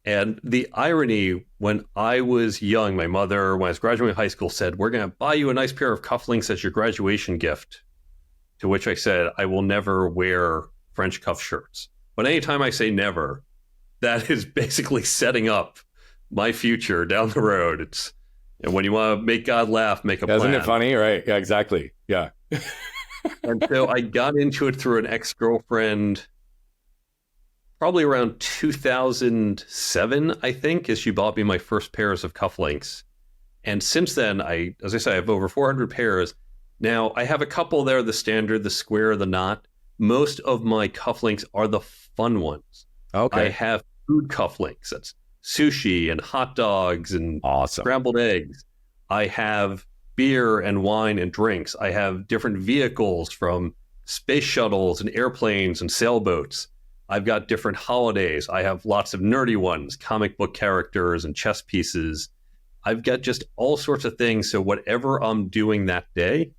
And the irony, when I was young, my mother, when I was graduating high school, said, "We're going to buy you a nice pair of cufflinks as your graduation gift." To which I said, "I will never wear French cuff shirts." But anytime I say never, that is basically setting up my future down the road. It's, and when you want to make God laugh, make a plan. Isn't it funny? Right. Yeah, exactly. Yeah. And so I got into it through an ex-girlfriend probably around 2007, I think, as she bought me my first pairs of cufflinks. And since then, as I say, I have over 400 pairs. Now, I have a couple there, the standard, the square, the knot. Most of my cufflinks are the fun ones. Okay. I have food cufflinks. That's sushi and hot dogs and scrambled eggs. I have beer and wine and drinks. I have different vehicles, from space shuttles and airplanes and sailboats. I've got different holidays. I have lots of nerdy ones, comic book characters and chess pieces. I've got just all sorts of things. So whatever I'm doing that day,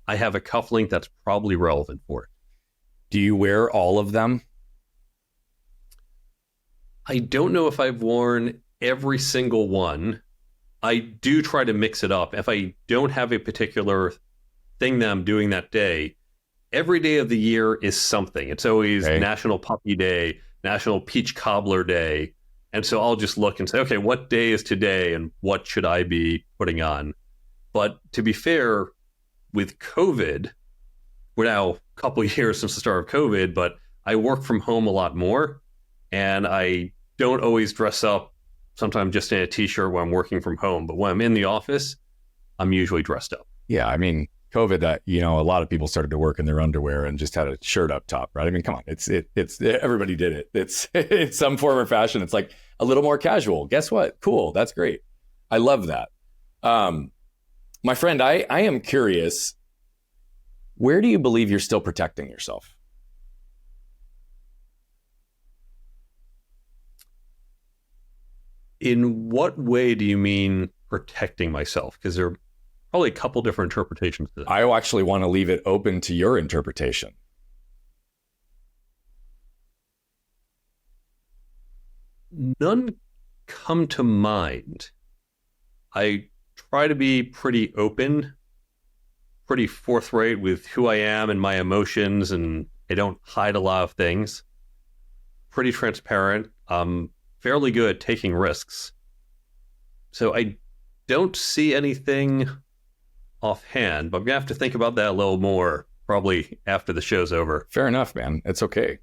I have a cufflink that's probably relevant for it. Do you wear all of them? I don't know if I've worn every single one. I do try to mix it up. If I don't have a particular thing that I'm doing that day, every day of the year is something. It's always National Puppy Day, National Peach Cobbler Day. And so I'll just look and say, okay, what day is today and what should I be putting on? But to be fair, with COVID, we're now a couple of years since the start of COVID, but I work from home a lot more, and I don't always dress up, sometimes just in a t-shirt when I'm working from home. But when I'm in the office, I'm usually dressed up. Yeah, I mean, COVID, a lot of people started to work in their underwear and just had a shirt up top, right? I mean, come on, it's everybody did it. It's some form or fashion. It's like a little more casual. Guess what? Cool. That's great. I love that. My friend, I am curious, where do you believe you're still protecting yourself? In what way do you mean protecting myself? Because there are probably a couple different interpretations to that. I actually want to leave it open to your interpretation. None come to mind. I try to be pretty open, pretty forthright with who I am and my emotions, and I don't hide a lot of things. Pretty transparent. Fairly good at taking risks. So I don't see anything offhand, but I'm going to have to think about that a little more probably after the show's over. Fair enough, man. It's okay.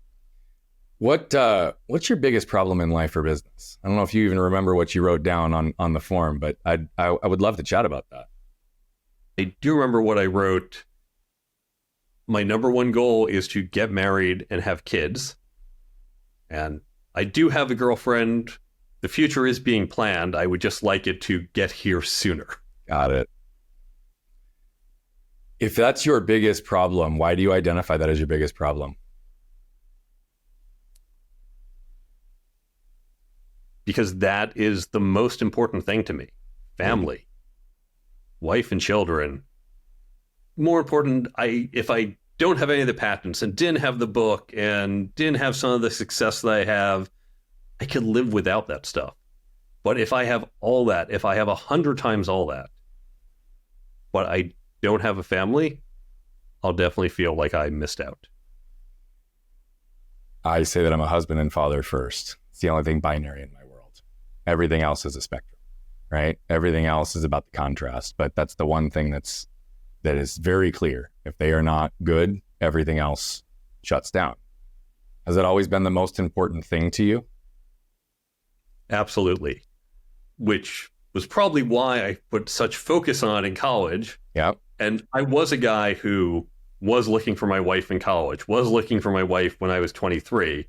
What's your biggest problem in life or business? I don't know if you even remember what you wrote down on the form, but I would love to chat about that. I do remember what I wrote. My number one goal is to get married and have kids. And I do have a girlfriend. The future is being planned. I would just like it to get here sooner. Got it. If that's your biggest problem, why do you identify that as your biggest problem? Because that is the most important thing to me. Family, wife and children. More important, if I don't have any of the patents and didn't have the book and didn't have some of the success that I have, I could live without that stuff. But if I have all that, if I have 100 times all that, but I don't have a family, I'll definitely feel like I missed out. I say that I'm a husband and father first. It's the only thing binary in my world. Everything else is a spectrum, right? Everything else is about the contrast, but that's the one thing that is very clear. If they are not good, everything else shuts down. Has it always been the most important thing to you? Absolutely. Which was probably why I put such focus on in college. Yeah. And I was a guy who was looking for my wife in college, was looking for my wife when I was 23.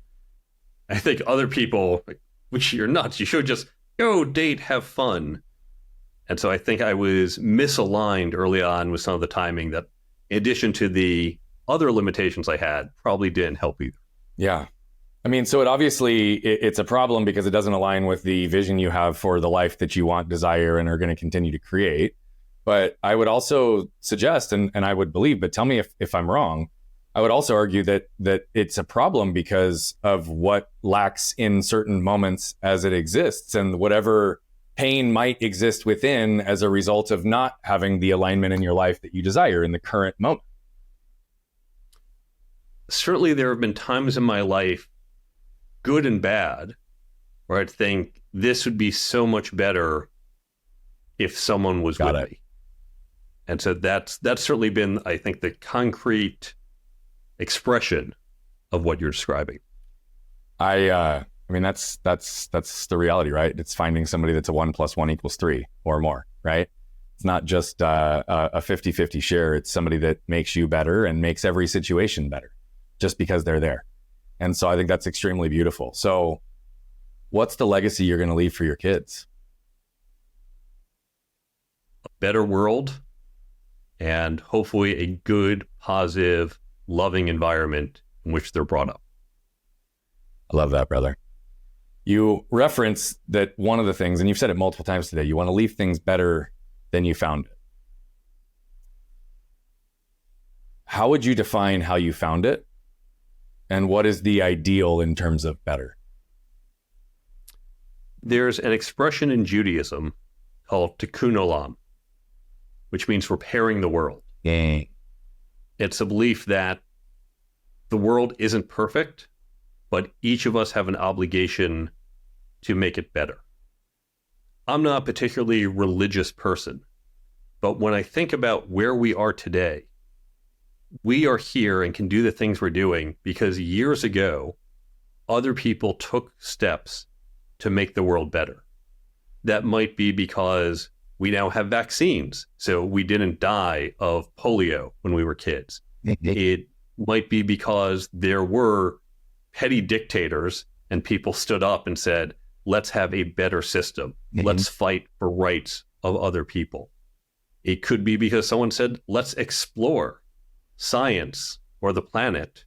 I think other people, which you're nuts, you should just go date, have fun. And so I think I was misaligned early on with some of the timing that, in addition to the other limitations I had, probably didn't help either. Yeah. I mean, so it's a problem because it doesn't align with the vision you have for the life that you want, desire, and are going to continue to create. But I would also suggest, and I would believe, but tell me if I'm wrong, I would also argue that it's a problem because of what lacks in certain moments as it exists, and whatever pain might exist within as a result of not having the alignment in your life that you desire in the current moment. Certainly there have been times in my life, good and bad, where I'd think this would be so much better if someone was with me. And so that's certainly been, I think, the concrete expression of what you're describing. I mean, that's the reality, right? It's finding somebody that's a 1 + 1 = 3 or more, right? It's not just a 50-50 share. It's somebody that makes you better and makes every situation better just because they're there. And so I think that's extremely beautiful. So what's the legacy you're going to leave for your kids? A better world, and hopefully a good, positive, loving environment in which they're brought up. I love that, brother. You reference that one of the things, and you've said it multiple times today, you want to leave things better than you found it. How would you define how you found it? And what is the ideal in terms of better? There's an expression in Judaism called tikkun olam, which means repairing the world. Yeah. It's a belief that the world isn't perfect, but each of us have an obligation to make it better. I'm not a particularly religious person, but when I think about where we are today, we are here and can do the things we're doing because years ago, other people took steps to make the world better. That might be because we now have vaccines, so we didn't die of polio when we were kids. It might be because there were petty dictators and people stood up and said, let's have a better system. Let's fight for rights of other people. It could be because someone said, let's explore science or the planet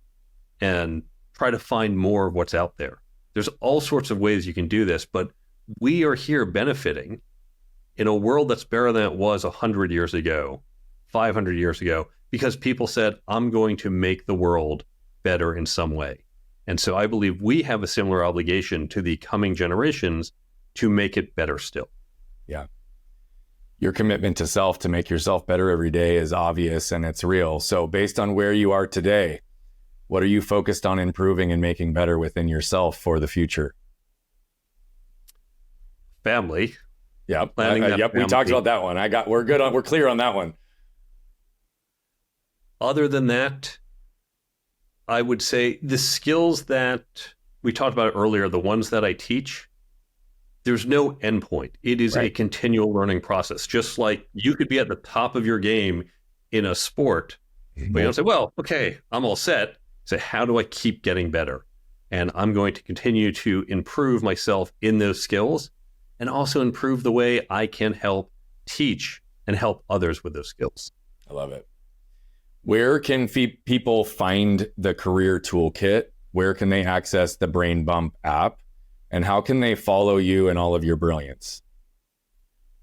and try to find more of what's out there. There's all sorts of ways you can do this, but we are here benefiting in a world that's better than it was 100 years ago, 500 years ago, because people said, I'm going to make the world better in some way. And so I believe we have a similar obligation to the coming generations to make it better still. Yeah. Your commitment to self, to make yourself better every day, is obvious and it's real. So based on where you are today, what are you focused on improving and making better within yourself for the future? Family. Yep. We talked about that one. We're clear on that one. Other than that, I would say the skills that we talked about earlier, the ones that I teach, there's no endpoint. It is a continual learning process. Just like you could be at the top of your game in a sport, but you don't say, well, okay, I'm all set. Say, how do I keep getting better? And I'm going to continue to improve myself in those skills and also improve the way I can help teach and help others with those skills. I love it. Where can people find the career toolkit? Where can they access the Brain Bump app? And how can they follow you and all of your brilliance?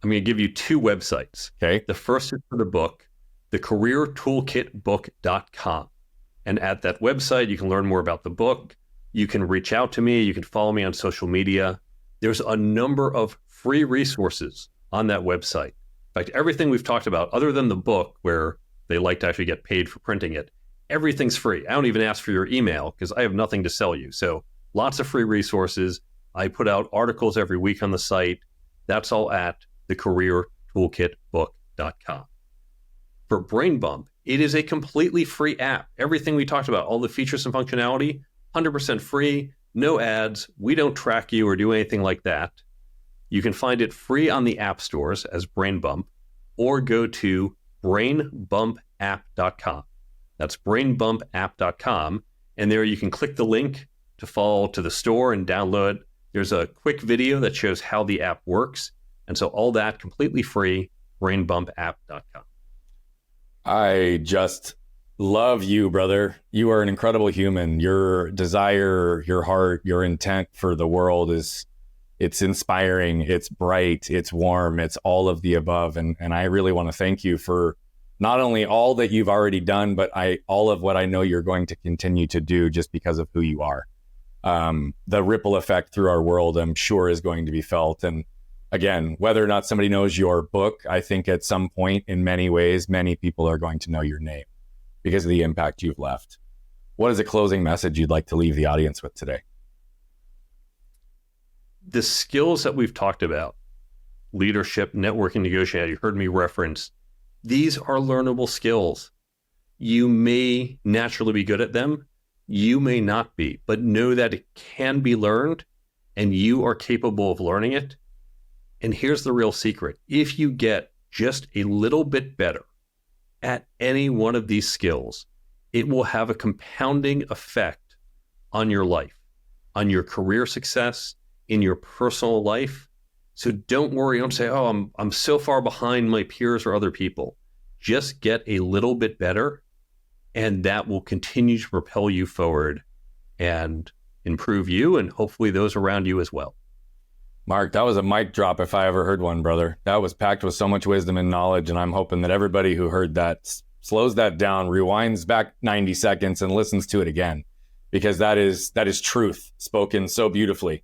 I'm going to give you 2 websites. Okay. The first is for the book, thecareertoolkitbook.com. And at that website, you can learn more about the book. You can reach out to me. You can follow me on social media. There's a number of free resources on that website. In fact, everything we've talked about, other than the book where they like to actually get paid for printing it, everything's free. I don't even ask for your email because I have nothing to sell you. So lots of free resources. I put out articles every week on the site. That's all at thecareertoolkitbook.com. For Brain Bump, it is a completely free app. Everything we talked about, all the features and functionality, 100% free, no ads. We don't track you or do anything like that. You can find it free on the app stores as Brain Bump, or go to brainbumpapp.com. That's brainbumpapp.com. And there you can click the link to fall to the store and download. There's a quick video that shows how the app works. And so all that completely free, brainbumpapp.com. I just love you, brother. You are an incredible human. Your desire, your heart, your intent for the world it's inspiring, it's bright, it's warm, it's all of the above. And I really want to thank you for not only all that you've already done, but all of what I know you're going to continue to do just because of who you are. The ripple effect through our world, I'm sure, is going to be felt. And again, whether or not somebody knows your book, I think at some point, in many ways, many people are going to know your name because of the impact you've left. What is a closing message you'd like to leave the audience with today? The skills that we've talked about, leadership, networking, negotiating, you heard me reference, these are learnable skills. You may naturally be good at them. You may not be, but know that it can be learned and you are capable of learning it. And here's the real secret. If you get just a little bit better at any one of these skills, it will have a compounding effect on your life, on your career success, in your personal life. So don't worry. Don't say, oh, I'm so far behind my peers or other people. Just get a little bit better, and that will continue to propel you forward and improve you and hopefully those around you as well. Mark, that was a mic drop if I ever heard one, brother. That was packed with so much wisdom and knowledge, and I'm hoping that everybody who heard that slows that down, rewinds back 90 seconds, and listens to it again, because that is truth spoken so beautifully.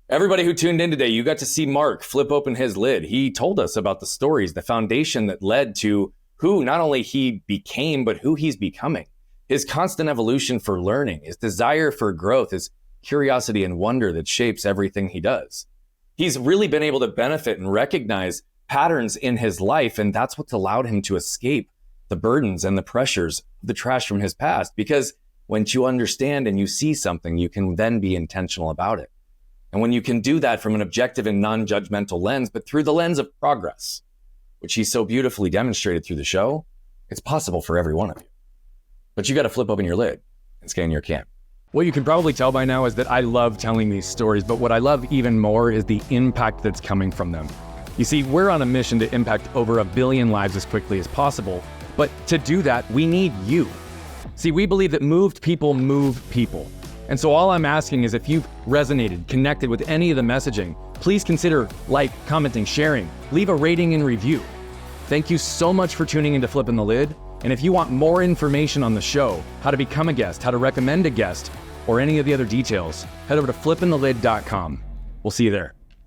Everybody who tuned in today, you got to see Mark flip open his lid. He told us about the stories, the foundation that led to who not only he became, but who he's becoming. His constant evolution for learning, his desire for growth, his curiosity and wonder that shapes everything he does. He's really been able to benefit and recognize patterns in his life, and that's what's allowed him to escape the burdens and the pressures, the trash from his past. Because once you understand and you see something, you can then be intentional about it. And when you can do that from an objective and non-judgmental lens, but through the lens of progress, which he so beautifully demonstrated through the show, it's possible for every one of you. But you got to flip open your lid and scan your can. What you can probably tell by now is that I love telling these stories, but what I love even more is the impact that's coming from them. You see, we're on a mission to impact over 1 billion lives as quickly as possible, but to do that, we need you. See, we believe that moved people move people. And so all I'm asking is if you've resonated, connected with any of the messaging, please consider commenting, sharing, leave a rating and review. Thank you so much for tuning into Flipping the Lid. And if you want more information on the show, how to become a guest, how to recommend a guest, or any of the other details, head over to flippingthelid.com. We'll see you there.